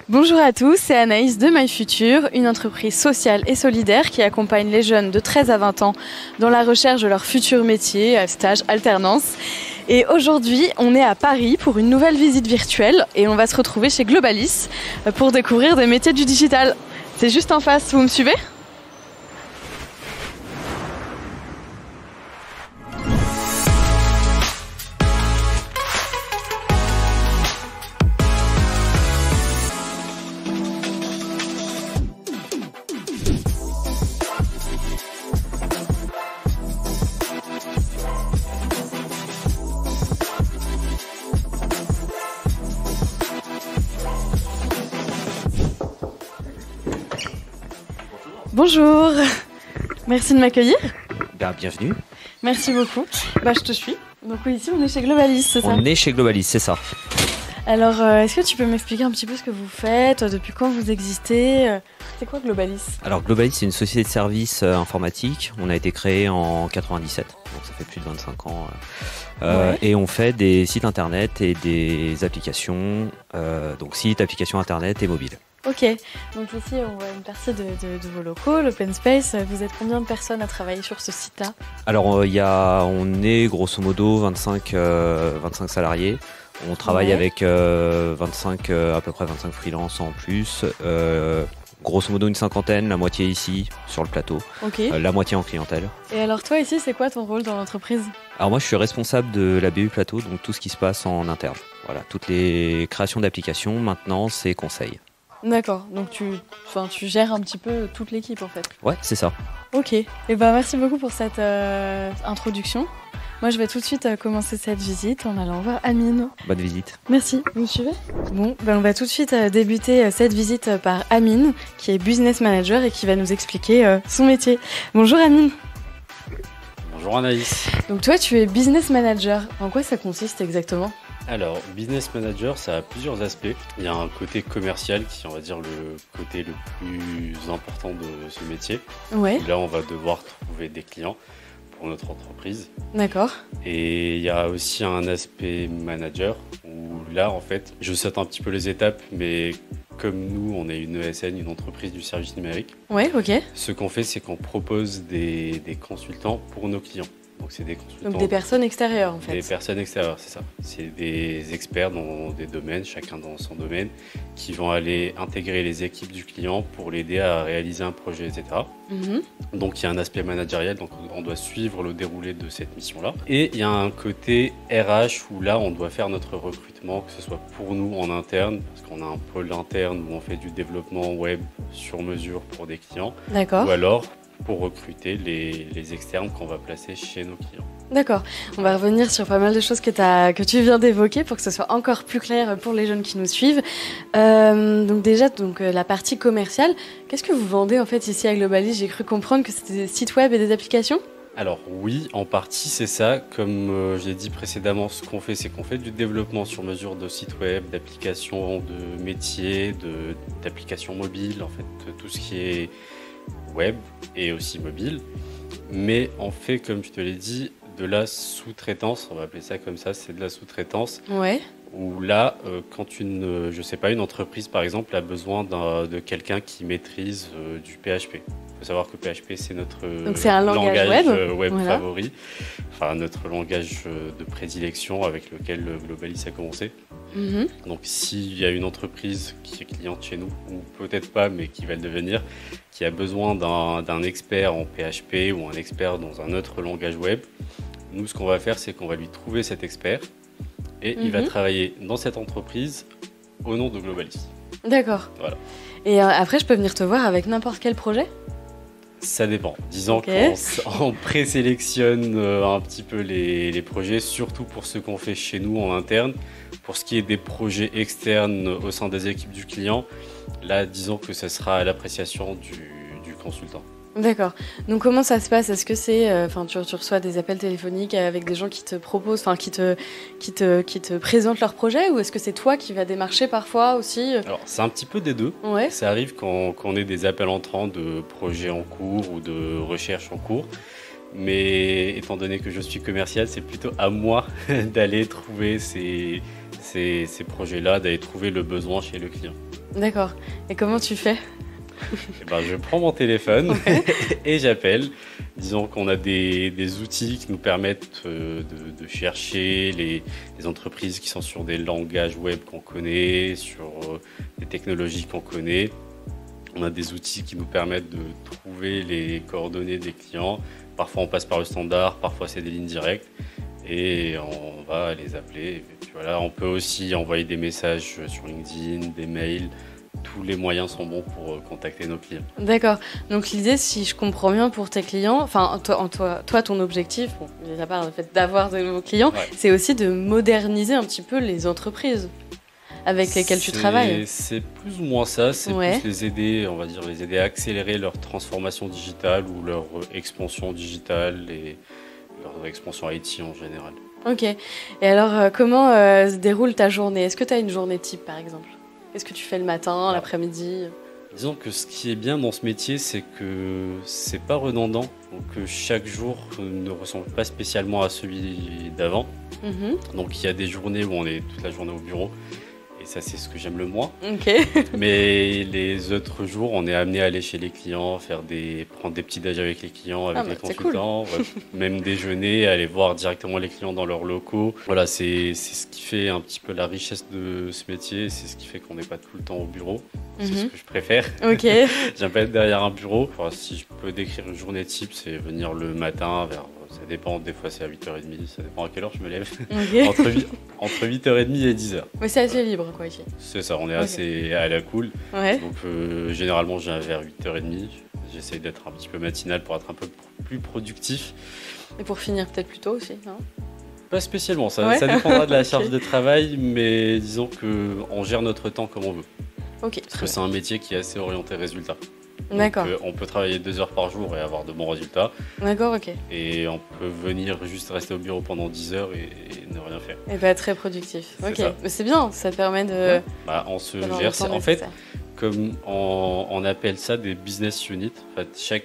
Bonjour à tous, c'est Anaïs de MyFuture, une entreprise sociale et solidaire qui accompagne les jeunes de 13 à 20 ans dans la recherche de leur futur métier, stage, alternance. Et aujourd'hui, on est à Paris pour une nouvelle visite virtuelle et on va se retrouver chez Globalis pour découvrir des métiers du digital. C'est juste en face, vous me suivez ? Bonjour, merci de m'accueillir. Bienvenue. Merci beaucoup. Je te suis. Donc oui, ici on est chez Globalis, c'est ça ? On est chez Globalis, c'est ça. Alors, est-ce que tu peux m'expliquer un petit peu ce que vous faites, depuis quand vous existez ? C'est quoi Globalis ? Alors Globalis, c'est une société de services informatiques. On a été créé en 97, donc ça fait plus de 25 ans. Ouais. Et on fait des sites internet et des applications, donc sites, applications internet et mobiles. Ok, donc ici on voit une partie de vos locaux, l'open space. Vous êtes combien de personnes à travailler sur ce site-là ? Alors on est grosso modo 25 salariés. On travaille avec à peu près 25 freelances en plus. Grosso modo une cinquantaine, la moitié ici sur le plateau, la moitié en clientèle. Et alors toi ici, c'est quoi ton rôle dans l'entreprise ? Alors moi je suis responsable de la BU Plateau, donc tout ce qui se passe en interne. Voilà, toutes les créations d'applications, maintenance et conseils. D'accord, donc tu gères un petit peu toute l'équipe en fait. Ouais, c'est ça. Ok, et merci beaucoup pour cette introduction. Moi je vais tout de suite commencer cette visite en allant voir Amine. Bonne visite. Merci, vous me suivez ? Bon, on va tout de suite débuter cette visite par Amine, qui est business manager et qui va nous expliquer son métier. Bonjour Amine. Bonjour Anaïs. Donc toi tu es business manager, en quoi ça consiste exactement ? Alors, business manager, ça a plusieurs aspects. Il y a un côté commercial qui est, on va dire, le côté le plus important de ce métier. Ouais. Là, on va devoir trouver des clients pour notre entreprise. D'accord. Et il y a aussi un aspect manager où là, en fait, je saute un petit peu les étapes, mais comme nous, on est une ESN, une entreprise du service numérique. Ouais, ok. Ce qu'on fait, c'est qu'on propose des consultants pour nos clients. Donc c'est des consultants. Donc des personnes extérieures en fait. Des personnes extérieures, c'est ça. C'est des experts dans des domaines, chacun dans son domaine, qui vont aller intégrer les équipes du client pour l'aider à réaliser un projet, etc. Donc il y a un aspect managérial, donc on doit suivre le déroulé de cette mission-là. Et il y a un côté RH où là on doit faire notre recrutement, que ce soit pour nous en interne, parce qu'on a un pôle interne où on fait du développement web sur mesure pour des clients. D'accord. Ou alors pour recruter les externes qu'on va placer chez nos clients. D'accord. On va revenir sur pas mal de choses que tu viens d'évoquer pour que ce soit encore plus clair pour les jeunes qui nous suivent. Donc déjà, la partie commerciale, qu'est-ce que vous vendez en fait ici à Globalis ? J'ai cru comprendre que c'était des sites web et des applications ? Alors oui, en partie c'est ça. Comme j'ai dit précédemment, ce qu'on fait, c'est qu'on fait du développement sur mesure de sites web, d'applications, de métiers, d'applications mobiles, en fait, tout ce qui est web et aussi mobile, mais on fait, comme je te l'ai dit, de la sous-traitance, on va appeler ça comme ça, c'est de la sous-traitance. Ouais. Où là, quand une entreprise par exemple a besoin de quelqu'un qui maîtrise du PHP. Il faut savoir que PHP c'est notre langage web voilà. Favori, enfin notre langage de prédilection avec lequel Globalis a commencé. Donc s'il y a une entreprise qui est cliente chez nous, ou peut-être pas, mais qui va le devenir, qui a besoin d'un expert en PHP ou un expert dans un autre langage web, nous ce qu'on va faire, c'est qu'on va lui trouver cet expert et il va travailler dans cette entreprise au nom de Globalis. D'accord. Voilà. Et après, je peux venir te voir avec n'importe quel projet ? Ça dépend. Disons qu'on présélectionne un petit peu les projets, surtout pour ce qu'on fait chez nous en interne. Pour ce qui est des projets externes au sein des équipes du client, là, disons que ce sera à l'appréciation du consultant. D'accord. Donc comment ça se passe ? Est-ce que c'est, tu reçois des appels téléphoniques avec des gens qui te proposent, qui te présentent leur projet, ou est-ce que c'est toi qui vas démarcher parfois aussi ? Alors c'est un petit peu des deux. Ouais. Ça arrive qu'on ait des appels entrants de projets en cours ou de recherches en cours. Mais étant donné que je suis commercial, c'est plutôt à moi d'aller trouver ces projets-là, d'aller trouver le besoin chez le client. D'accord. Et comment tu fais ? Je prends mon téléphone et j'appelle. Disons qu'on a des outils qui nous permettent de chercher les entreprises qui sont sur des langages web qu'on connaît, sur des technologies qu'on connaît. On a des outils qui nous permettent de trouver les coordonnées des clients. Parfois on passe par le standard, parfois c'est des lignes directes et on va les appeler. Et puis voilà, on peut aussi envoyer des messages sur LinkedIn, des mails. Tous les moyens sont bons pour contacter nos clients. D'accord. Donc l'idée, si je comprends bien pour tes clients, enfin toi ton objectif, à part le fait d'avoir de nouveaux clients, c'est aussi de moderniser un petit peu les entreprises avec lesquelles tu travailles. C'est plus ou moins ça, c'est plus les aider, on va dire les aider à accélérer leur transformation digitale ou leur expansion digitale et leur expansion IT en général. Ok. Et alors comment se déroule ta journée ? Est-ce que tu as une journée type par exemple ? Qu'est-ce que tu fais le matin, l'après-midi ? Disons que ce qui est bien dans ce métier, c'est que c'est pas redondant. Donc chaque jour ne ressemble pas spécialement à celui d'avant. Donc il y a des journées où on est toute la journée au bureau. Et ça, c'est ce que j'aime le moins. Mais les autres jours, on est amené à aller chez les clients, prendre des petits déj avec les clients, avec les consultants, cool. Même déjeuner, aller voir directement les clients dans leurs locaux. Voilà, c'est ce qui fait un petit peu la richesse de ce métier. C'est ce qui fait qu'on n'est pas tout le temps au bureau. C'est ce que je préfère. J'aime pas être derrière un bureau. Enfin, si je peux décrire une journée type, c'est venir le matin ça dépend, des fois c'est à 8h30, ça dépend à quelle heure je me lève. Entre 8h30 et 10h. Mais c'est assez libre quoi ici. C'est ça, on est assez à la cool. Donc généralement je viens vers 8h30. J'essaye d'être un petit peu matinal pour être un peu plus productif. Et pour finir peut-être plus tôt aussi, non ? Pas spécialement, ça dépendra de la charge de travail, mais disons qu'on gère notre temps comme on veut. Parce que c'est un métier qui est assez orienté résultat. D'accord. Donc, on peut travailler 2 heures par jour et avoir de bons résultats. D'accord, ok. Et on peut venir juste rester au bureau pendant 10 heures et ne rien faire. Et pas très productif. Ok, mais c'est bien, ça te permet de... on se gère. En fait, comme on appelle ça des business units. En fait,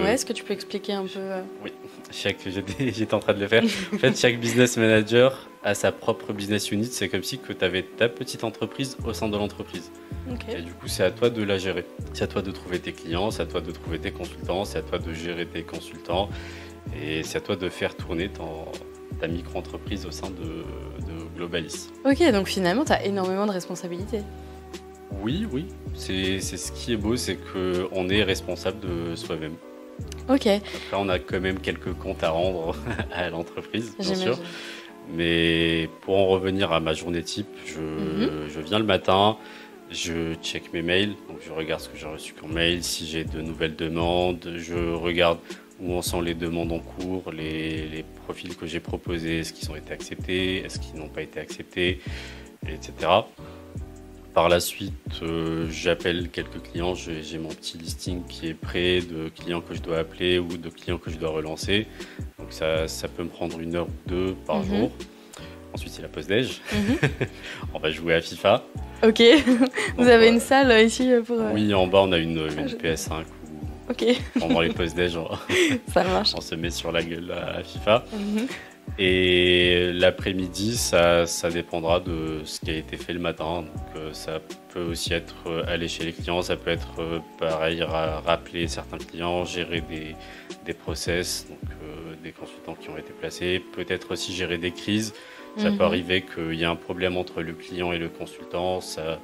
est-ce que tu peux expliquer un peu Oui, j'étais en train de le faire. En fait, chaque business manager a sa propre business unit. C'est comme si tu avais ta petite entreprise au sein de l'entreprise. Et du coup, c'est à toi de la gérer. C'est à toi de trouver tes clients, c'est à toi de trouver tes consultants, c'est à toi de gérer tes consultants et c'est à toi de faire tourner ta micro-entreprise au sein de Globalis. Ok, donc finalement, tu as énormément de responsabilités. Oui. C'est ce qui est beau, c'est qu'on est responsable de soi-même. Ok. Après, on a quand même quelques comptes à rendre à l'entreprise, bien sûr. Mais pour en revenir à ma journée type, je viens le matin. Je check mes mails, donc je regarde ce que j'ai reçu comme mail, si j'ai de nouvelles demandes, je regarde où en sont les demandes en cours, les profils que j'ai proposés, est-ce qu'ils ont été acceptés, est-ce qu'ils n'ont pas été acceptés, etc. Par la suite, j'appelle quelques clients, j'ai mon petit listing qui est prêt de clients que je dois appeler ou de clients que je dois relancer. Donc ça peut me prendre 1 heure ou 2 par jour. Ensuite, c'est la pause déj. On va jouer à FIFA. Ok. Vous avez une salle ici pour... Oui, en bas, on a une PS5 où pendant les pauses déj, ça marche. On se met sur la gueule à FIFA. Et l'après-midi, ça dépendra de ce qui a été fait le matin. Donc, ça peut aussi être aller chez les clients, ça peut être pareil, rappeler certains clients, gérer des process, donc des consultants qui ont été placés, peut-être aussi gérer des crises. Ça peut arriver qu'il y ait un problème entre le client et le consultant. Ça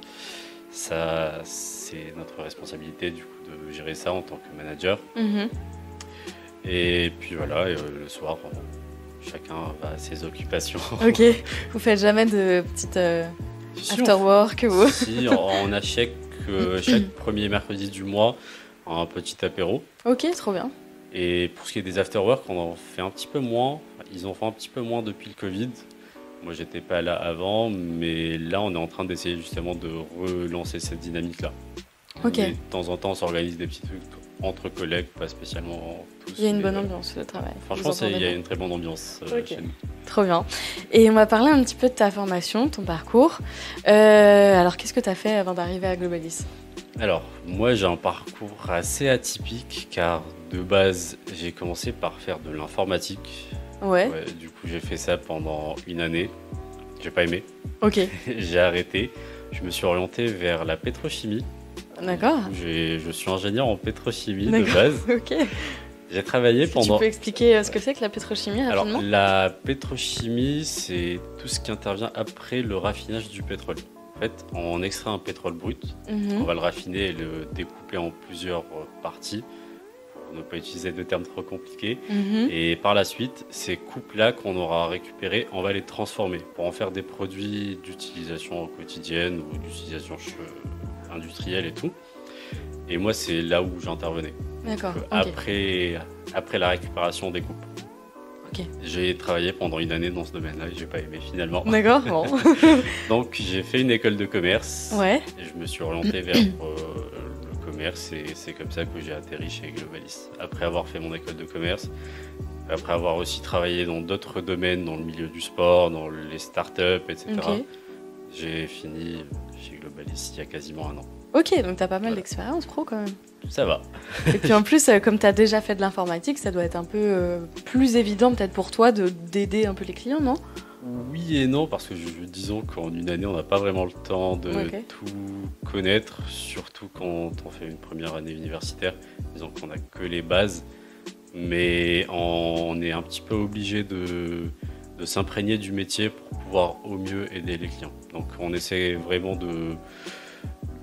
c'est notre responsabilité du coup de gérer ça en tant que manager. Et puis voilà, le soir, chacun va à ses occupations. Ok. Vous faites jamais de petites after work ou... Si, on a chaque premier mercredi du mois un petit apéro. Ok, trop bien. Et pour ce qui est des after work, on en fait un petit peu moins. Ils en font un petit peu moins depuis le Covid. Moi, j'étais pas là avant, mais là, on est en train d'essayer justement de relancer cette dynamique-là. Ok. Et de temps en temps, on s'organise des petits trucs entre collègues, pas spécialement tous. Il y a une bonne ambiance de travail. Franchement, il y a une très bonne ambiance chez nous. Trop bien. Et on va parler un petit peu de ta formation, ton parcours. Alors, qu'est-ce que tu as fait avant d'arriver à Globalis ? Alors, moi, j'ai un parcours assez atypique, car de base, j'ai commencé par faire de l'informatique. Ouais, du coup, j'ai fait ça pendant 1 année. J'ai pas aimé. Ok. J'ai arrêté. je me suis orienté vers la pétrochimie. D'accord. Je suis ingénieur en pétrochimie de base. Ok. J'ai travaillé pendant... Tu peux expliquer ce que c'est que la pétrochimie rapidement ? Alors, la pétrochimie, c'est tout ce qui intervient après le raffinage du pétrole. En fait, on extrait un pétrole brut, on va le raffiner et le découper en plusieurs parties, pour ne pas utiliser de termes trop compliqués. Et par la suite, ces coupes-là qu'on aura récupérées, on va les transformer pour en faire des produits d'utilisation quotidienne ou d'utilisation industrielle et tout. Et moi, c'est là où j'intervenais. D'accord. Après la récupération des coupes. Okay. J'ai travaillé pendant une année dans ce domaine-là et j'ai pas aimé finalement. D'accord. Bon. Donc j'ai fait une école de commerce. Ouais. Et je me suis orienté vers le commerce et c'est comme ça que j'ai atterri chez Globalis. Après avoir fait mon école de commerce, après avoir aussi travaillé dans d'autres domaines, dans le milieu du sport, dans les startups, etc. Okay. J'ai fini chez Globalis il y a quasiment un an. Ok, donc tu as pas mal d'expérience pro quand même. Ça va. Et puis en plus, comme tu as déjà fait de l'informatique, ça doit être un peu plus évident peut-être pour toi d'aider un peu les clients, non ? Oui et non, parce que disons qu'en une année, on n'a pas vraiment le temps de tout connaître, surtout quand on fait une première année universitaire. Disons qu'on n'a que les bases, mais on est un petit peu obligé de s'imprégner du métier pour pouvoir au mieux aider les clients. Donc on essaie vraiment de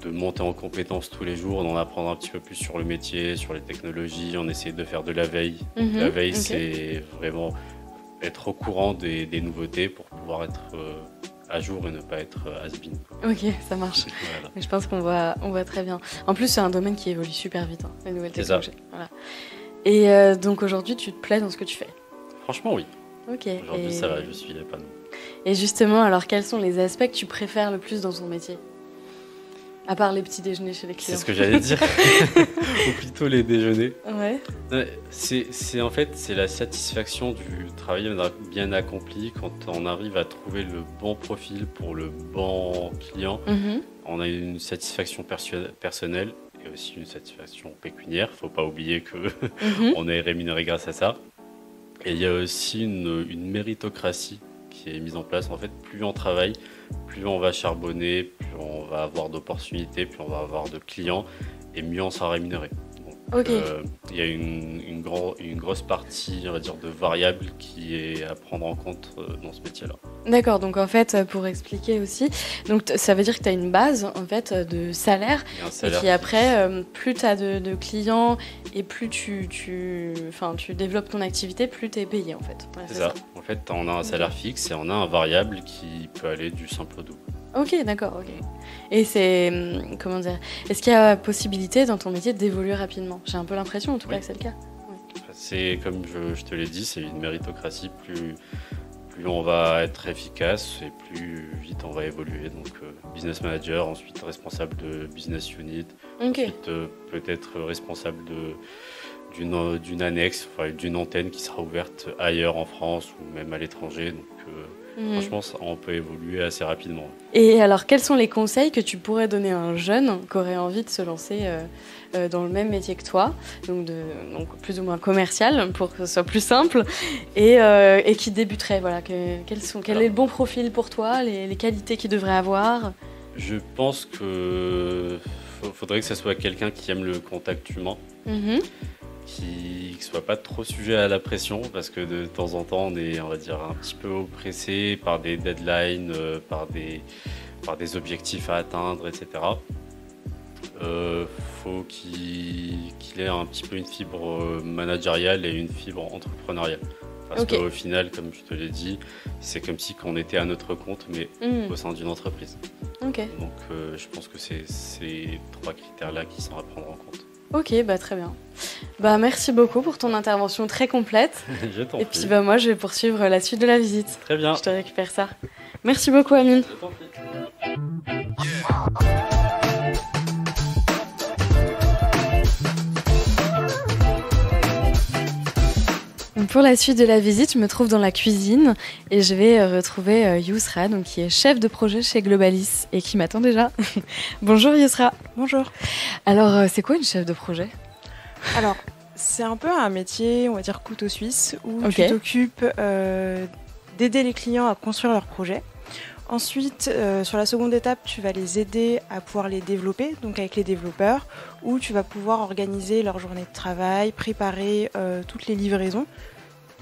monter en compétences tous les jours, d'en apprendre un petit peu plus sur le métier, sur les technologies, on essaie de faire de la veille. La veille, c'est vraiment être au courant des nouveautés pour pouvoir être à jour et ne pas être has-been. Ok, ça marche. Voilà. Mais je pense qu'on voit très bien. En plus, c'est un domaine qui évolue super vite, les nouvelles technologies. Voilà. Et donc aujourd'hui, tu te plais dans ce que tu fais ? Franchement, oui. Ok. Aujourd'hui, ça va, je suis épanoui. Et justement, alors quels sont les aspects que tu préfères le plus dans ton métier ? À part les petits déjeuners chez les clients. C'est ce que j'allais dire. Ou plutôt les déjeuners. Ouais. En fait, c'est la satisfaction du travail bien accompli quand on arrive à trouver le bon profil pour le bon client. On a une satisfaction personnelle et aussi une satisfaction pécuniaire. Il ne faut pas oublier qu'on est rémunéré grâce à ça. Et il y a aussi une méritocratie qui est mise en place. En fait, plus on travaille, plus on va charbonner, plus on va avoir d'opportunités, plus on va avoir de clients et mieux on sera rémunéré. Donc, il y a une grosse partie, on va dire, de variables qui est à prendre en compte dans ce métier-là. D'accord, donc en fait, pour expliquer aussi, donc ça veut dire que tu as une base en fait, de salaire, et qui après, plus tu as de clients et plus tu développes ton activité, plus tu es payé en fait. Ouais, c'est ça. En fait, on a un salaire fixe et on a un variable qui peut aller du simple au double. Ok, d'accord, ok. Et c'est, comment dire, est-ce qu'il y a possibilité dans ton métier d'évoluer rapidement ? J'ai un peu l'impression en tout cas que c'est le cas. Oui. C'est comme je te l'ai dit, c'est une méritocratie. Plus on va être efficace et plus vite on va évoluer. Donc business manager, ensuite responsable de business unit, ensuite peut-être responsable d'une annexe, enfin, d'une antenne qui sera ouverte ailleurs en France ou même à l'étranger. Donc franchement, on peut évoluer assez rapidement. Et alors, quels sont les conseils que tu pourrais donner à un jeune qui aurait envie de se lancer dans le même métier que toi, donc plus ou moins commercial, pour que ce soit plus simple, et qui débuterait, voilà, quel est le bon profil pour toi, les qualités qu'il devrait avoir ? Je pense qu'il faudrait que ce soit quelqu'un qui aime le contact humain. Qui ne soit pas trop sujet à la pression, parce que de temps en temps on est, on va dire, un petit peu oppressé par des deadlines, par des objectifs à atteindre, etc. Faut qu'il ait un petit peu une fibre managériale et une fibre entrepreneuriale. Parce qu'au final, comme je te l'ai dit, c'est comme si on était à notre compte, mais au sein d'une entreprise. Donc je pense que c'est ces 3 critères-là qui sont à prendre en compte. Ok, très bien. Merci beaucoup pour ton intervention très complète. Je t'en prie. Et puis moi, je vais poursuivre la suite de la visite. Très bien. Je te récupère ça. Merci beaucoup, Amine. Je t'en prie. Pour la suite de la visite, je me trouve dans la cuisine et je vais retrouver Yousra, donc, qui est chef de projet chez Globalis et qui m'attend déjà. Bonjour Yousra. Bonjour. Alors, c'est quoi une chef de projet ? Alors, c'est un peu un métier, on va dire couteau suisse, où tu t'occupes d'aider les clients à construire leurs projets Ensuite, sur la seconde étape, tu vas les aider à pouvoir les développer, donc avec les développeurs, où tu vas pouvoir organiser leur journée de travail, préparer toutes les livraisons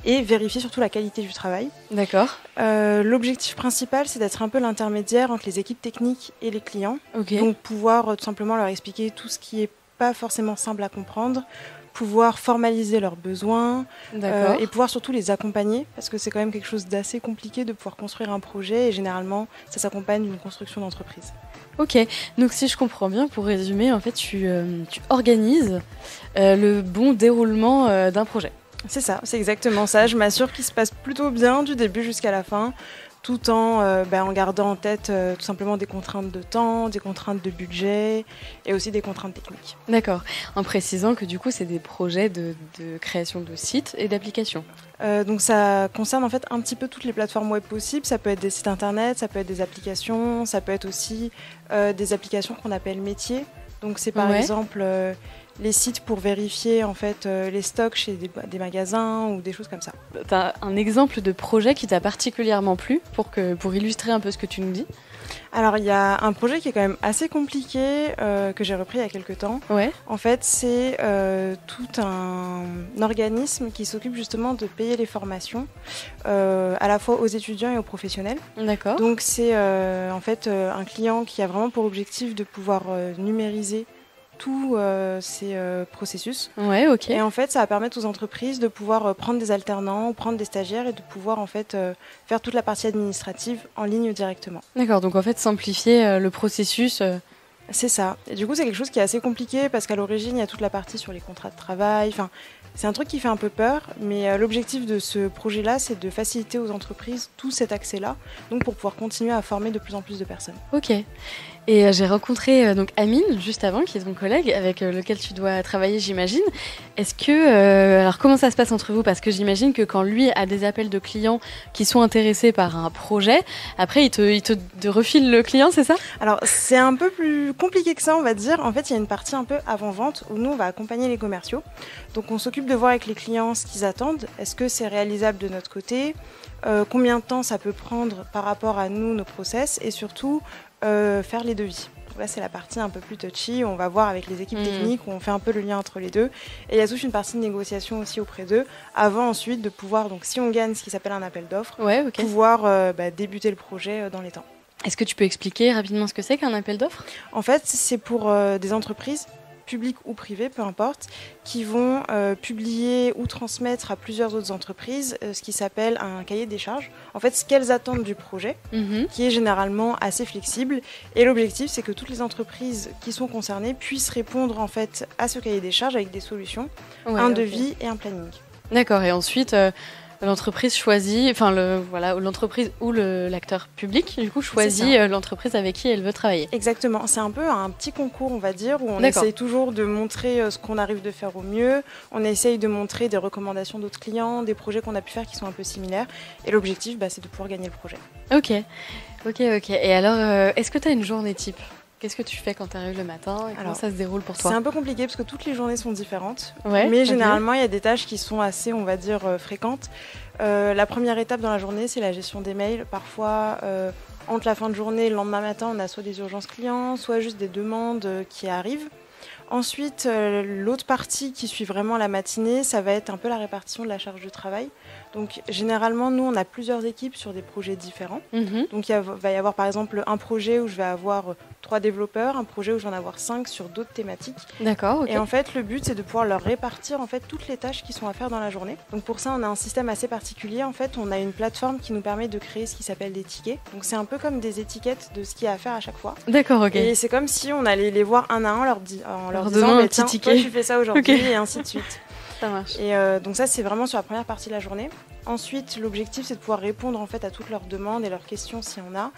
et vérifier surtout la qualité du travail. D'accord. L'objectif principal, c'est d'être un peu l'intermédiaire entre les équipes techniques et les clients. Okay. Donc pouvoir tout simplement leur expliquer tout ce qui n'est pas forcément simple à comprendre, pouvoir formaliser leurs besoins et pouvoir surtout les accompagner, parce que c'est quand même quelque chose d'assez compliqué de pouvoir construire un projet, et généralement ça s'accompagne d'une construction d'entreprise. Ok, donc si je comprends bien, pour résumer, en fait tu organises le bon déroulement d'un projet. C'est ça, c'est exactement ça. Je m'assure qu'il se passe plutôt bien du début jusqu'à la fin, tout en gardant en tête tout simplement des contraintes de temps, des contraintes de budget et aussi des contraintes techniques. D'accord, en précisant que du coup c'est des projets de création de sites et d'applications. Donc ça concerne en fait un petit peu toutes les plateformes web possibles. Ça peut être des sites internet, ça peut être des applications, ça peut être aussi des applications qu'on appelle métiers. Donc c'est par exemple les sites pour vérifier en fait les stocks chez des magasins ou des choses comme ça. Tu as un exemple de projet qui t'a particulièrement plu pour illustrer un peu ce que tu nous dis? Alors il y a un projet qui est quand même assez compliqué que j'ai repris il y a quelques temps. Ouais. En fait c'est tout un organisme qui s'occupe justement de payer les formations à la fois aux étudiants et aux professionnels. D'accord. Donc c'est en fait un client qui a vraiment pour objectif de pouvoir numériser tous ces processus. Ouais, ok. Et en fait, ça va permettre aux entreprises de pouvoir prendre des alternants, prendre des stagiaires et de pouvoir en fait faire toute la partie administrative en ligne directement. D'accord, donc en fait simplifier le processus. C'est ça. Et du coup, c'est quelque chose qui est assez compliqué parce qu'à l'origine, il y a toute la partie sur les contrats de travail. Enfin, c'est un truc qui fait un peu peur, mais l'objectif de ce projet-là, c'est de faciliter aux entreprises tout cet accès-là, donc pour pouvoir continuer à former de plus en plus de personnes. Ok. Et j'ai rencontré donc Amine juste avant, qui est ton collègue avec lequel tu dois travailler, j'imagine. Est-ce que alors comment ça se passe entre vous? Parce que j'imagine que quand lui a des appels de clients qui sont intéressés par un projet, après il te refile le client, c'est ça? Alors c'est un peu plus compliqué que ça, on va dire. En fait, il y a une partie un peu avant-vente où nous on va accompagner les commerciaux. Donc on s'occupe de voir avec les clients ce qu'ils attendent. Est-ce que c'est réalisable de notre côté? Combien de temps ça peut prendre par rapport à nous, nos process, et surtout faire les devis. Donc là, c'est la partie un peu plus touchy. On va voir avec les équipes techniques où on fait un peu le lien entre les deux. Et il y a toute une partie de négociation aussi auprès d'eux, avant ensuite de pouvoir, donc si on gagne ce qui s'appelle un appel d'offres, pouvoir débuter le projet dans les temps. Est-ce que tu peux expliquer rapidement ce que c'est qu'un appel d'offres? En fait, c'est pour des entreprises publiques ou privées, peu importe, qui vont publier ou transmettre à plusieurs autres entreprises ce qui s'appelle un cahier des charges. En fait, ce qu'elles attendent du projet, qui est généralement assez flexible. Et l'objectif, c'est que toutes les entreprises qui sont concernées puissent répondre en fait à ce cahier des charges avec des solutions, un devis et un planning. D'accord. Et ensuite, l'entreprise choisit, enfin l'entreprise ou l'acteur public du coup choisit l'entreprise avec qui elle veut travailler. Exactement, c'est un peu un petit concours on va dire où on essaye toujours de montrer ce qu'on arrive de faire au mieux, on essaye de montrer des recommandations d'autres clients, des projets qu'on a pu faire qui sont un peu similaires et l'objectif c'est de pouvoir gagner le projet. Ok. Et alors est-ce que tu as une journée type ? Qu'est-ce que tu fais quand tu arrives le matin et comment ça se déroule pour toi? C'est un peu compliqué parce que toutes les journées sont différentes, mais généralement il y a des tâches qui sont assez, on va dire, fréquentes. La première étape dans la journée, c'est la gestion des mails. Parfois, entre la fin de journée et le lendemain matin, on a soit des urgences clients, soit juste des demandes qui arrivent. Ensuite, l'autre partie qui suit vraiment la matinée, ça va être un peu la répartition de la charge de travail. Donc généralement, nous, on a plusieurs équipes sur des projets différents. Donc il va y avoir par exemple un projet où je vais avoir 3 développeurs, un projet où je vais en avoir 5 sur d'autres thématiques. D'accord, ok. Et en fait, le but, c'est de pouvoir leur répartir en fait toutes les tâches qui sont à faire dans la journée. Donc pour ça, on a un système assez particulier. En fait, on a une plateforme qui nous permet de créer ce qui s'appelle des tickets. Donc c'est un peu comme des étiquettes de ce qu'il y a à faire à chaque fois. D'accord, ok. Et c'est comme si on allait les voir un à un en leur disant un petit ticket. Toi, tu fais ça aujourd'hui et ainsi de suite. Ça marche. Et donc ça, c'est vraiment sur la première partie de la journée. Ensuite, l'objectif, c'est de pouvoir répondre en fait à toutes leurs demandes et leurs questions s'il y en a.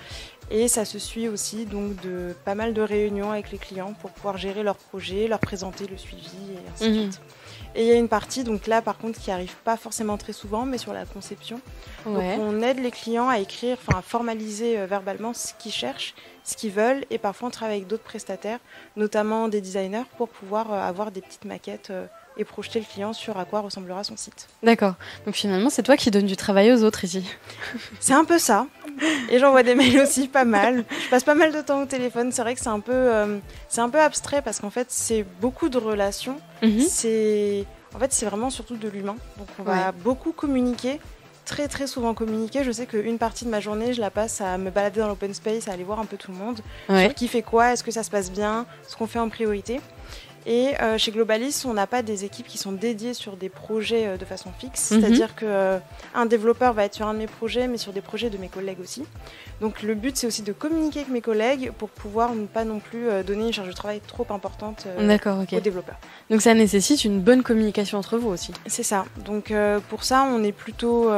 Et ça se suit aussi donc de pas mal de réunions avec les clients pour pouvoir gérer leurs projets, leur présenter le suivi et ainsi de suite. Et il y a une partie, donc là par contre, qui n'arrive pas forcément très souvent, mais sur la conception. Donc on aide les clients à écrire, à formaliser verbalement ce qu'ils cherchent, ce qu'ils veulent. Et parfois, on travaille avec d'autres prestataires, notamment des designers, pour pouvoir avoir des petites maquettes et projeter le client sur à quoi ressemblera son site. D'accord. Donc finalement, c'est toi qui donnes du travail aux autres ici. C'est un peu ça. Et j'envoie des mails aussi pas mal. Je passe pas mal de temps au téléphone. C'est vrai que c'est un peu abstrait parce qu'en fait, c'est beaucoup de relations. En fait, c'est vraiment surtout de l'humain. Donc, on va beaucoup communiquer, très très souvent communiquer. Je sais qu'une partie de ma journée, je la passe à me balader dans l'open space, à aller voir un peu tout le monde, sur qui fait quoi, est-ce que ça se passe bien, ce qu'on fait en priorité. Et chez Globalis, on n'a pas des équipes qui sont dédiées sur des projets de façon fixe. C'est-à-dire qu'un développeur va être sur un de mes projets, mais sur des projets de mes collègues aussi. Donc le but, c'est aussi de communiquer avec mes collègues pour pouvoir ne pas non plus donner une charge de travail trop importante aux développeurs. Donc ça nécessite une bonne communication entre vous aussi. C'est ça. Donc pour ça, on est plutôt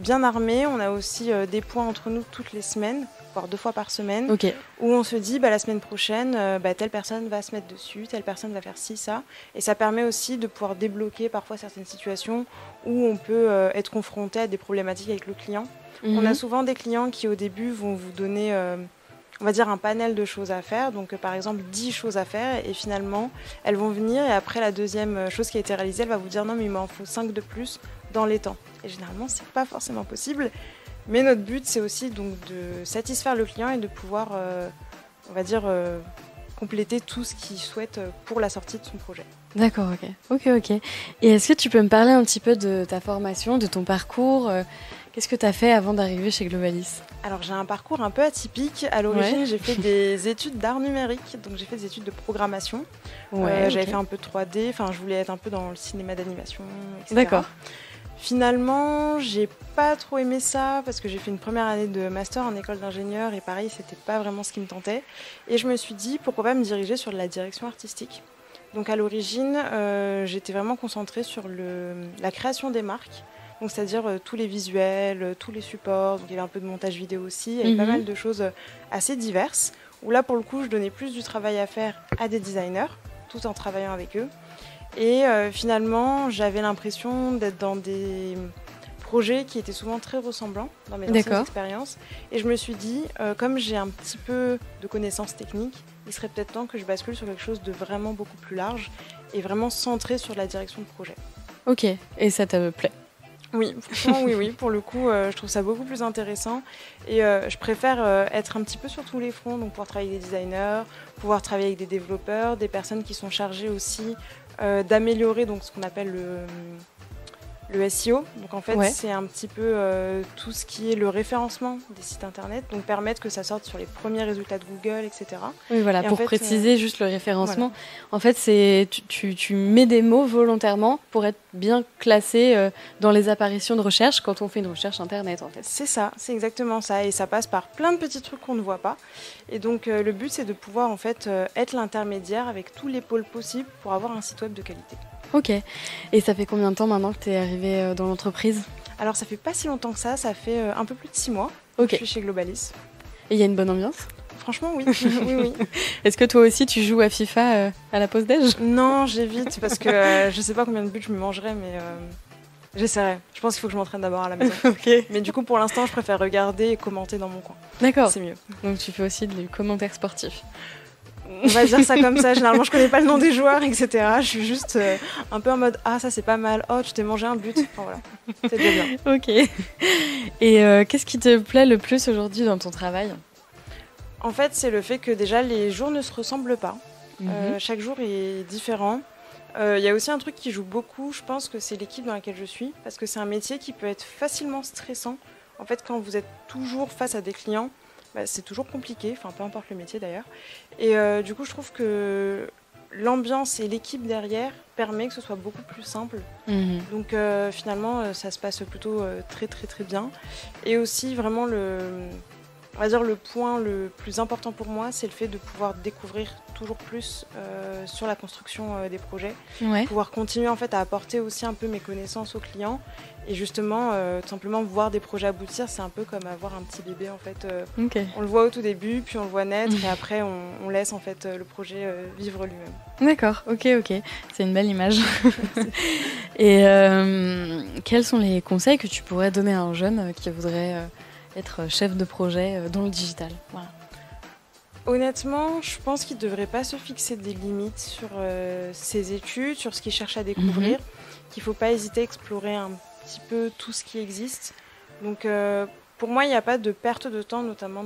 bien armés. On a aussi des points entre nous toutes les semaines, voire 2 fois par semaine, où on se dit la semaine prochaine, telle personne va se mettre dessus, telle personne va faire ci, ça. Et ça permet aussi de pouvoir débloquer parfois certaines situations où on peut être confronté à des problématiques avec le client. On a souvent des clients qui au début vont vous donner on va dire un panel de choses à faire, donc par exemple 10 choses à faire, et finalement elles vont venir et après la deuxième chose qui a été réalisée, elle va vous dire non mais il m'en faut 5 de plus dans les temps. Et généralement c'est pas forcément possible. Mais notre but, c'est aussi donc de satisfaire le client et de pouvoir, on va dire, compléter tout ce qu'il souhaite pour la sortie de son projet. D'accord, ok. Et est-ce que tu peux me parler un petit peu de ta formation, de ton parcours Qu'est-ce que tu as fait avant d'arriver chez Globalis ? Alors, j'ai un parcours un peu atypique. À l'origine, j'ai fait des études d'art numérique, donc j'ai fait des études de programmation. J'avais fait un peu de 3D, je voulais être un peu dans le cinéma d'animation, etc. D'accord. Finalement, j'ai pas trop aimé ça parce que j'ai fait une première année de master en école d'ingénieur et pareil, c'était pas vraiment ce qui me tentait. Et je me suis dit, pourquoi pas me diriger sur de la direction artistique. Donc à l'origine, j'étais vraiment concentrée sur la création des marques, donc c'est-à-dire tous les visuels, tous les supports, donc il y avait un peu de montage vidéo aussi, il y avait pas mal de choses assez diverses, où là pour le coup, je donnais plus du travail à faire à des designers, tout en travaillant avec eux. Et finalement, j'avais l'impression d'être dans des projets qui étaient souvent très ressemblants dans mes anciennes expériences. Et je me suis dit, comme j'ai un petit peu de connaissances techniques, il serait peut-être temps que je bascule sur quelque chose de vraiment beaucoup plus large et vraiment centré sur la direction de projet. Ok, et ça te plaît ? Oui, franchement, oui. Pour le coup, je trouve ça beaucoup plus intéressant. Et je préfère être un petit peu sur tous les fronts, donc pouvoir travailler avec des designers, pouvoir travailler avec des développeurs, des personnes qui sont chargées aussi d'améliorer donc, ce qu'on appelle le SEO. Donc en fait, c'est un petit peu tout ce qui est le référencement des sites internet, donc permettre que ça sorte sur les premiers résultats de Google, etc. Oui, voilà, et pour préciser juste le référencement, en fait, c'est tu mets des mots volontairement pour être bien classé dans les apparitions de recherche quand on fait une recherche internet, en fait. C'est ça, c'est exactement ça, et ça passe par plein de petits trucs qu'on ne voit pas. Et donc le but, c'est de pouvoir en fait être l'intermédiaire avec tous les pôles possibles pour avoir un site web de qualité. Ok. Et ça fait combien de temps maintenant que tu es arrivée dans l'entreprise ? Alors ça fait pas si longtemps que ça fait un peu plus de 6 mois que je suis chez Globalis. Et il y a une bonne ambiance ? Franchement, oui. oui. Est-ce que toi aussi tu joues à FIFA à la pause déj ? Non, j'évite parce que je sais pas combien de buts je me mangerai, mais j'essaierai. Je pense qu'il faut que je m'entraîne d'abord à la maison. Mais du coup, pour l'instant, je préfère regarder et commenter dans mon coin. D'accord. C'est mieux. Donc tu fais aussi des commentaires sportifs ? On va dire ça comme ça. Généralement, je connais pas le nom des joueurs, etc. Je suis juste un peu en mode « Ah, ça c'est pas mal. Oh, tu t'es mangé un but. » Enfin voilà, c'est déjà bien. Ok. Et qu'est-ce qui te plaît le plus aujourd'hui dans ton travail ? En fait, c'est le fait que déjà, les jours ne se ressemblent pas. Chaque jour est différent. Il y a aussi un truc qui joue beaucoup, je pense que c'est l'équipe dans laquelle je suis, parce que c'est un métier qui peut être facilement stressant. En fait, quand vous êtes toujours face à des clients, c'est toujours compliqué, peu importe le métier d'ailleurs. Et du coup, je trouve que l'ambiance et l'équipe derrière permet que ce soit beaucoup plus simple. Donc finalement, ça se passe plutôt très très très bien. Et aussi vraiment on va dire le point le plus important pour moi, c'est le fait de pouvoir découvrir toujours plus sur la construction des projets, pouvoir continuer en fait à apporter aussi un peu mes connaissances aux clients et justement tout simplement voir des projets aboutir, c'est un peu comme avoir un petit bébé en fait. On le voit au tout début, puis on le voit naître et après on laisse en fait le projet vivre lui-même. D'accord, ok, c'est une belle image. Et quels sont les conseils que tu pourrais donner à un jeune qui voudrait être chef de projet dans le digital ? Voilà. Honnêtement, je pense qu'il ne devrait pas se fixer des limites sur ses études, sur ce qu'il cherche à découvrir, qu'il ne faut pas hésiter à explorer un petit peu tout ce qui existe. Donc Pour moi, il n'y a pas de perte de temps, notamment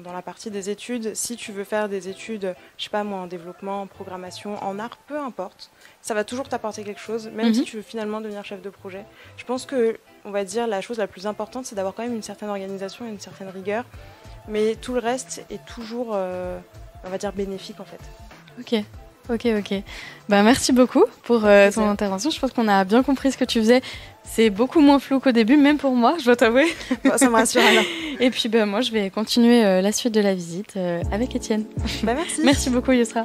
dans la partie des études. Si tu veux faire des études, je sais pas moi, en développement, en programmation, en art, peu importe, ça va toujours t'apporter quelque chose, même si tu veux finalement devenir chef de projet. Je pense que, on va dire, la chose la plus importante, c'est d'avoir quand même une certaine organisation et une certaine rigueur, mais tout le reste est toujours, on va dire, bénéfique en fait. Ok. Bah, merci beaucoup pour ton intervention. Je pense qu'on a bien compris ce que tu faisais. C'est beaucoup moins flou qu'au début, même pour moi, je dois t'avouer. Bon, ça me rassure alors. Et puis moi, je vais continuer la suite de la visite avec Étienne. Bah, merci. Merci beaucoup, Yousra.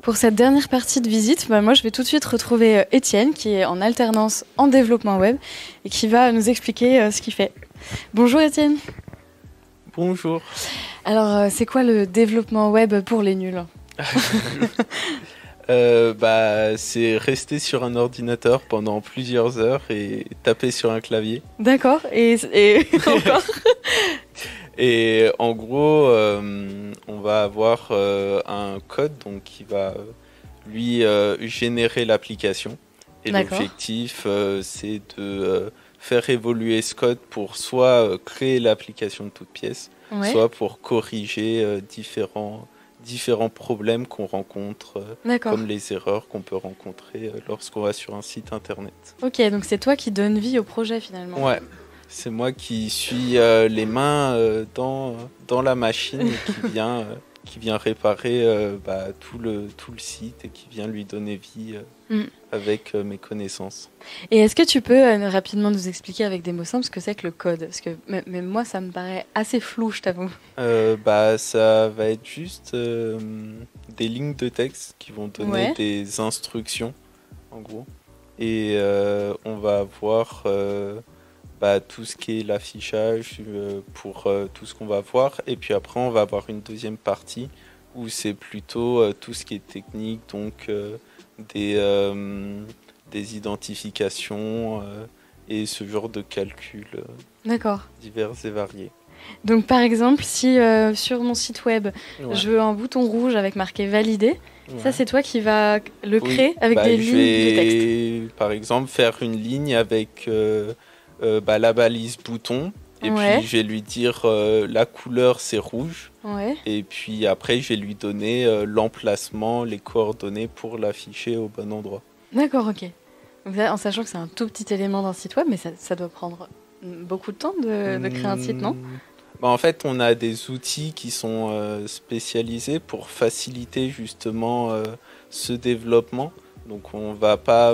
Pour cette dernière partie de visite, moi je vais tout de suite retrouver Étienne qui est en alternance en développement web et qui va nous expliquer ce qu'il fait. Bonjour Étienne. Bonjour. Alors c'est quoi le développement web pour les nuls? C'est rester sur un ordinateur pendant plusieurs heures et taper sur un clavier. D'accord, et encore? Et en gros, on va avoir un code donc, qui va lui générer l'application. Et l'objectif, c'est de faire évoluer ce code pour soit créer l'application de toute pièce, soit pour corriger différents problèmes qu'on rencontre, comme les erreurs qu'on peut rencontrer lorsqu'on va sur un site internet. Ok, donc c'est toi qui donnes vie au projet finalement. Ouais. C'est moi qui suis les mains dans la machine et qui vient réparer tout le site et qui vient lui donner vie avec mes connaissances. Et est-ce que tu peux rapidement nous expliquer avec des mots simples ce que c'est que le code? Parce que même moi, ça me paraît assez flou, je t'avoue. Ça va être juste des lignes de texte qui vont donner des instructions, en gros. Et on va avoir... tout ce qui est l'affichage pour tout ce qu'on va voir. Et puis après, on va avoir une deuxième partie où c'est plutôt tout ce qui est technique, donc des identifications et ce genre de calculs divers et variés. Donc par exemple, si sur mon site web, je veux un bouton rouge avec marqué valider, ça c'est toi qui vas le créer avec des lignes de texte. Je vais par exemple faire une ligne avec... la balise bouton et puis je vais lui dire la couleur c'est rouge et puis après je vais lui donner l'emplacement, les coordonnées pour l'afficher au bon endroit. D'accord, ok. Donc là, en sachant que c'est un tout petit élément d'un site web, mais ça doit prendre beaucoup de temps de créer un site, non? En fait, on a des outils qui sont spécialisés pour faciliter justement ce développement. Donc on va pas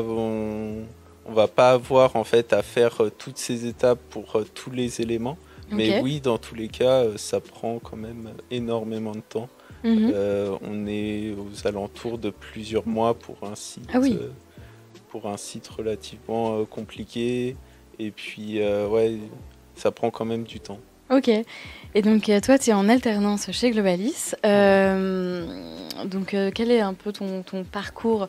avoir en fait à faire toutes ces étapes pour tous les éléments. Mais oui, dans tous les cas, ça prend quand même énormément de temps. On est aux alentours de plusieurs mois pour un site relativement compliqué. Et puis, ça prend quand même du temps. Ok. Et donc, toi, tu es en alternance chez Globalis. Donc, quel est un peu ton parcours?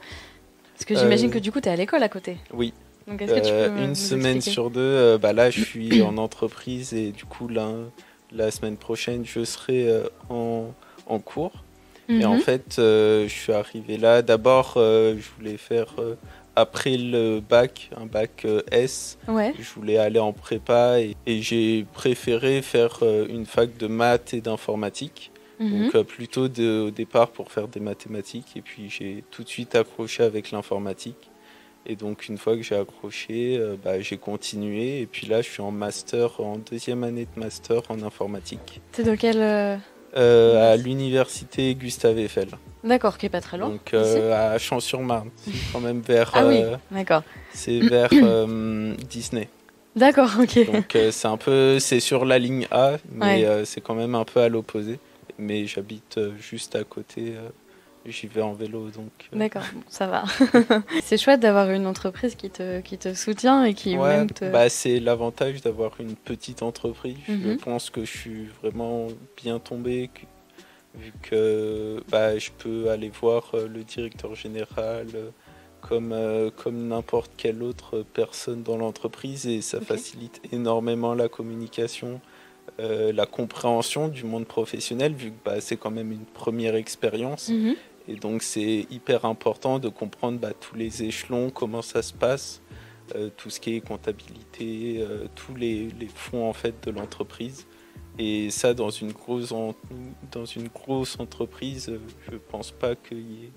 Parce que j'imagine que du coup, tu es à l'école à côté. Oui. Donc, est-ce que tu peux une semaine sur deux, là je suis en entreprise et du coup la semaine prochaine je serai en cours. Et en fait je suis arrivé là, d'abord je voulais faire après le bac, un bac S, je voulais aller en prépa et j'ai préféré faire une fac de maths et d'informatique. Donc plutôt au départ pour faire des mathématiques et puis j'ai tout de suite accroché avec l'informatique. Et donc une fois que j'ai accroché, j'ai continué et puis là je suis en master, en deuxième année de master en informatique. C'est dans quelle à l'université Gustave Eiffel. D'accord, qui est pas très loin. Donc à Champs-sur-Marne, c'est quand même vers. D'accord. C'est vers Disney. D'accord, ok. Donc c'est sur la ligne A, mais c'est quand même un peu à l'opposé. Mais j'habite juste à côté. J'y vais en vélo, donc... D'accord, bon, ça va. C'est chouette d'avoir une entreprise qui te soutient et qui même te... c'est l'avantage d'avoir une petite entreprise. Je pense que je suis vraiment bien tombé, vu que je peux aller voir le directeur général comme n'importe quelle autre personne dans l'entreprise et ça facilite énormément la communication. la compréhension du monde professionnel, vu que c'est quand même une première expérience. Et donc c'est hyper important de comprendre tous les échelons, comment ça se passe, tout ce qui est comptabilité, tous les fonds en fait de l'entreprise. Et ça, dans une grosse entreprise, je ne pense pas qu'il y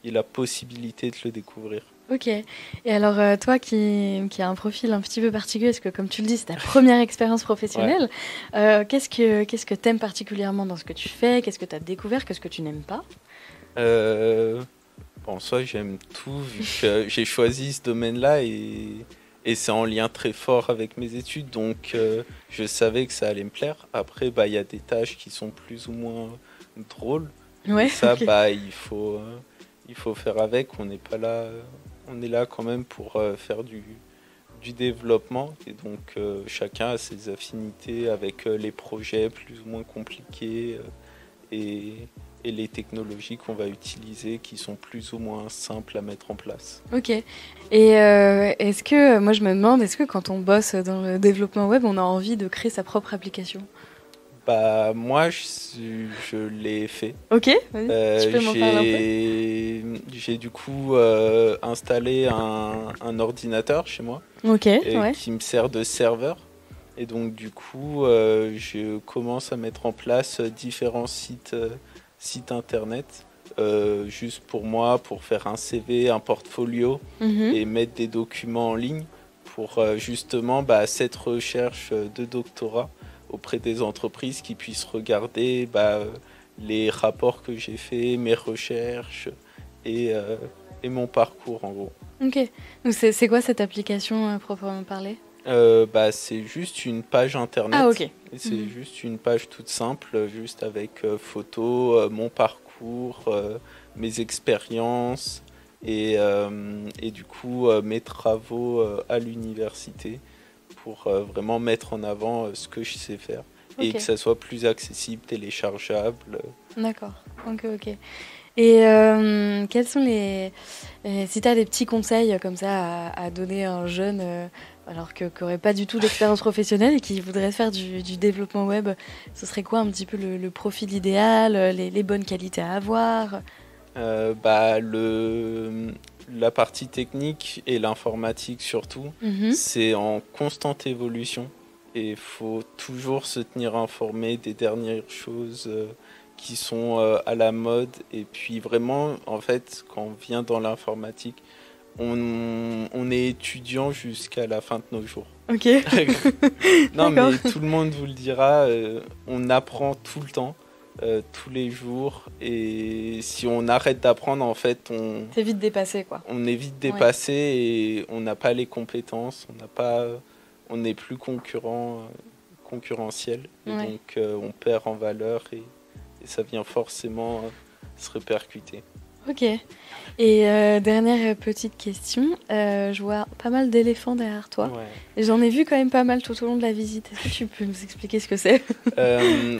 ait la possibilité de le découvrir. Ok. Et alors, toi qui a un profil un petit peu particulier, parce que comme tu le dis, c'est ta première expérience professionnelle, qu'est-ce que tu aimes particulièrement dans ce que tu fais? Qu'est-ce que tu as découvert? Qu'est-ce que tu n'aimes pas? En soi, j'aime tout, vu que j'ai choisi ce domaine-là et c'est en lien très fort avec mes études, donc je savais que ça allait me plaire. Après, il y a des tâches qui sont plus ou moins drôles. Ouais, ça, okay. Il faut faire avec. On n'est pas là, on est là quand même pour faire du développement. Et donc, chacun a ses affinités avec les projets plus ou moins compliqués et les technologies qu'on va utiliser qui sont plus ou moins simples à mettre en place. Ok. Et est-ce que, moi je me demande, est-ce que quand on bosse dans le développement web, on a envie de créer sa propre application? Moi, je l'ai fait. Ok, vas-y, tu peux m'en parler un peu? J'ai du coup installé un ordinateur chez moi qui me sert de serveur. Et donc du coup, je commence à mettre en place différents sites internet, juste pour moi, pour faire un CV, un portfolio et mettre des documents en ligne pour justement cette recherche de doctorat auprès des entreprises qui puissent regarder les rapports que j'ai faits, mes recherches et mon parcours en gros. Ok, donc c'est quoi cette application proprement parlée? C'est juste une page internet. Ah ok. C'est juste une page toute simple, juste avec photos, mon parcours, mes expériences et du coup mes travaux à l'université pour vraiment mettre en avant ce que je sais faire et que ça soit plus accessible, téléchargeable. D'accord, ok. Et quels sont si tu as des petits conseils comme ça à donner à un jeune alors qui n'aurait pas du tout d'expérience professionnelle et qui voudrait faire du développement web, ce serait quoi un petit peu le profil idéal, les bonnes qualités à avoir? La partie technique et l'informatique surtout, c'est en constante évolution et il faut toujours se tenir informé des dernières choses qui sont à la mode. Et puis vraiment, en fait, quand on vient dans l'informatique, on est étudiant jusqu'à la fin de nos jours. Ok. Non, mais tout le monde vous le dira, on apprend tout le temps. Tous les jours, et si on arrête d'apprendre, en fait, c'est vite dépassé, quoi. On est vite dépassé et on n'a pas les compétences, on n'est plus concurrentiel, et donc on perd en valeur et ça vient forcément se répercuter. Ok. Et dernière petite question, je vois pas mal d'éléphants derrière toi. Ouais. Et j'en ai vu quand même pas mal tout au long de la visite. Est-ce que tu peux nous expliquer ce que c'est?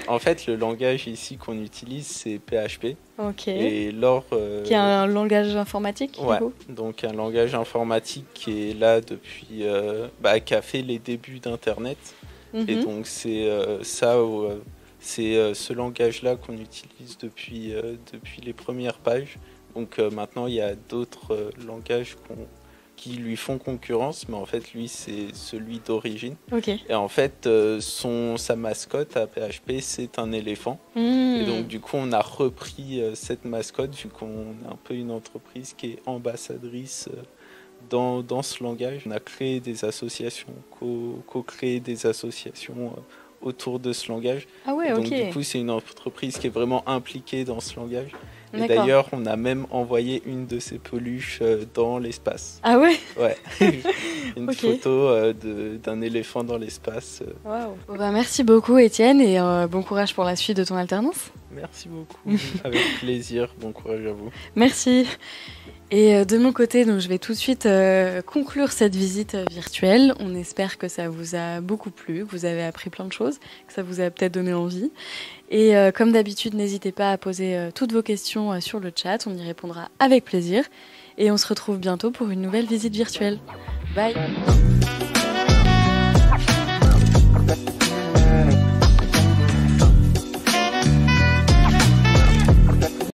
En fait, le langage ici qu'on utilise, c'est PHP. Ok. Et qui est un langage informatique, ouais, du coup. Donc un langage informatique qui est là depuis... qui a fait les débuts d'Internet. Et donc c'est c'est ce langage-là qu'on utilise depuis les premières pages. Donc maintenant, il y a d'autres langages qui lui font concurrence, mais en fait, lui, c'est celui d'origine. Okay. Et en fait, sa mascotte à PHP, c'est un éléphant. Et donc, du coup, on a repris cette mascotte, vu qu'on est un peu une entreprise qui est ambassadrice dans ce langage. On a créé des associations, co-créé des associations autour de ce langage. Ah ouais, donc, du coup, c'est une entreprise qui est vraiment impliquée dans ce langage. Et d'ailleurs, on a même envoyé une de ces peluches dans l'espace. Ah ouais? Ouais. Une photo d'un éléphant dans l'espace. Wow. Merci beaucoup, Étienne, et bon courage pour la suite de ton alternance. Merci beaucoup. Avec plaisir. Bon courage à vous. Merci. Et de mon côté, donc, je vais tout de suite conclure cette visite virtuelle. On espère que ça vous a beaucoup plu, que vous avez appris plein de choses, que ça vous a peut-être donné envie. Et comme d'habitude, n'hésitez pas à poser toutes vos questions sur le chat. On y répondra avec plaisir. Et on se retrouve bientôt pour une nouvelle visite virtuelle. Bye!